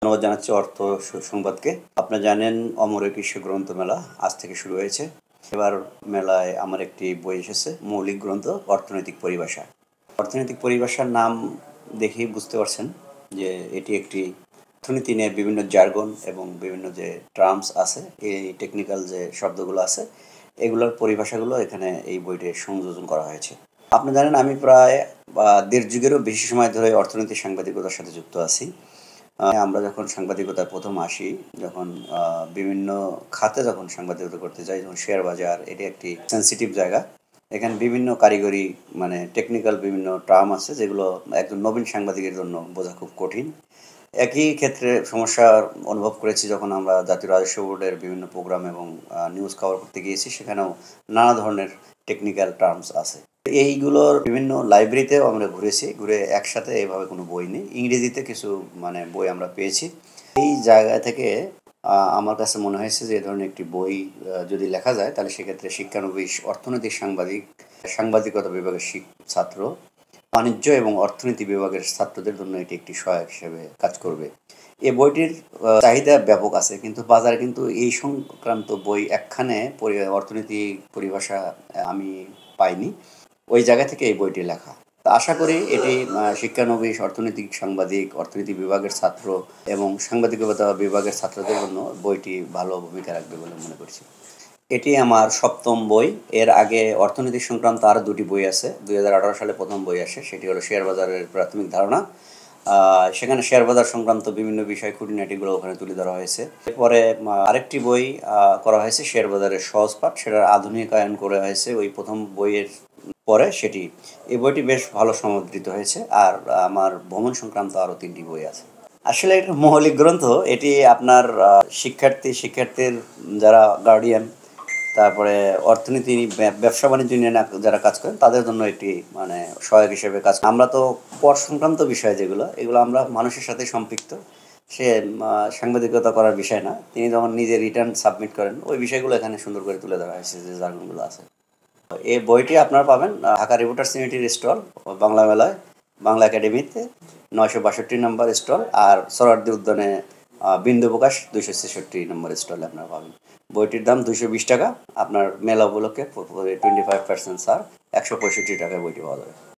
ধন্যবাদ জানাচ্ছি অর্থ সংবাদকে। আপনারা জানেন অমর একুশে গ্রন্থ মেলা আজ থেকে শুরু হয়েছে। এবার মেলায় আমার একটি বই এসেছে, মৌলিক গ্রন্থ অর্থনৈতিক পরিভাষা। অর্থনৈতিক পরিভাষার নাম দেখেই বুঝতে পারছেন যে এটি একটি অর্থনীতি নিয়ে বিভিন্ন জার্গন এবং বিভিন্ন যে টার্মস আছে, এই টেকনিক্যাল যে শব্দগুলো আছে, এগুলোর পরিভাষাগুলো এখানে এই বইটি সংযোজন করা হয়েছে। আপনি জানেন আমি প্রায় দেড় যুগেরও বেশি সময় ধরে অর্থনৈতিক সাংবাদিকতার সাথে যুক্ত আছি। আমরা যখন সাংবাদিকতায় প্রথম আসি, যখন বিভিন্ন খাতে যখন সাংবাদিকতা করতে যাই, যেমন শেয়ার বাজার, এটি একটি সেন্সিটিভ জায়গা। এখানে বিভিন্ন কারিগরি মানে টেকনিক্যাল বিভিন্ন টার্ম আছে, যেগুলো একজন নবীন সাংবাদিকের জন্য বোঝা খুব কঠিন। একই ক্ষেত্রে সমস্যার অনুভব করেছি যখন আমরা জাতীয় রাজস্ব বোর্ডের বিভিন্ন প্রোগ্রাম এবং নিউজ কভার করতে গিয়েছি, সেখানেও নানা ধরনের টেকনিক্যাল টার্মস আছে। এইগুলোর বিভিন্ন লাইব্রেরিতেও আমরা ঘুরেছি, ঘুরে একসাথে এভাবে কোনো বই নেই, ইংরেজিতে কিছু বই আমরা পেয়েছি। এই জায়গা থেকে আমার কাছে মনে হয়েছে যে এ ধরনের একটি বই যদি লেখা যায়, তাহলে সেক্ষেত্রে শিক্ষানবিশ অর্থনৈতিক সাংবাদিকতা বিভাগের ছাত্র, বাণিজ্য এবং অর্থনীতি বিভাগের ছাত্রদের জন্য এটি একটি সহায়ক হিসেবে কাজ করবে। এই বইটির চাহিদা ব্যাপক আছে, কিন্তু বাজারে কিন্তু এই সংক্রান্ত বই একখানে অর্থনীতি পরিভাষা আমি পাইনি। ওই জায়গা থেকে এই বইটি লেখা। তা আশা করি এটি শিক্ষানবিশ অর্থনৈতিক সাংবাদিক, অর্থনীতি বিভাগের ছাত্র এবং সাংবাদিকতা বিভাগের ছাত্রদের জন্য বইটি ভালো ভূমিকা রাখবে বলে মনে করছি। এটি আমার সপ্তম বই। এর আগে অর্থনীতি সংক্রান্ত আরও দুটি বই আছে। 2018 সালে প্রথম বই আসে, সেটি হলো শেয়ার বাজারের প্রাথমিক ধারণা। সেখানে শেয়ার বাজার সংক্রান্ত বিভিন্ন বিষয় খুঁটিনাটিগুলো ওখানে তুলে ধরা হয়েছে। এরপরে আরেকটি বই করা হয়েছে শেয়ার বাজারের সহজ পাঠ, সেটার আধুনিকায়ন করা হয়েছে ওই প্রথম বইয়ের পরে সেটি। এই বইটি বেশ ভালো সমাদৃত হয়েছে। আর আমার ভ্রমণ সংক্রান্ত আরও 3টি বই আছে। আসলে এটা মৌলিক গ্রন্থ। এটি আপনার শিক্ষার্থীর যারা গার্ডিয়ান, তারপরে অর্থনীতি ব্যবসা বাণিজ্য নিয়ে যারা কাজ করেন, তাদের জন্য একটি সহায়ক হিসেবে কাজ। আমরা তো কর সংক্রান্ত বিষয় যেগুলো, এগুলো আমরা মানুষের সাথে সম্পৃক্ত। সে সাংবাদিকতা করার বিষয় না, তিনি যখন নিজে রিটার্ন সাবমিট করেন, ওই বিষয়গুলো এখানে সুন্দর করে তুলে ধরা হয়েছে যে জার্গনগুলো আছে। এই বইটি আপনারা পাবেন ঢাকা রিপোর্টার্স ইউনিটির স্টল, বাংলা মেলায়, বাংলা একাডেমিতে 962 নম্বর স্টল, আর সোহরাওয়ার্দী উদ্যানে বিন্দু প্রকাশ 266 নম্বর স্টলে আপনারা পাবেন। বইটির দাম 220 টাকা। আপনার মেলা উপলক্ষে 25% ছাড়, 165 টাকায় বইটি পাওয়া যাবে।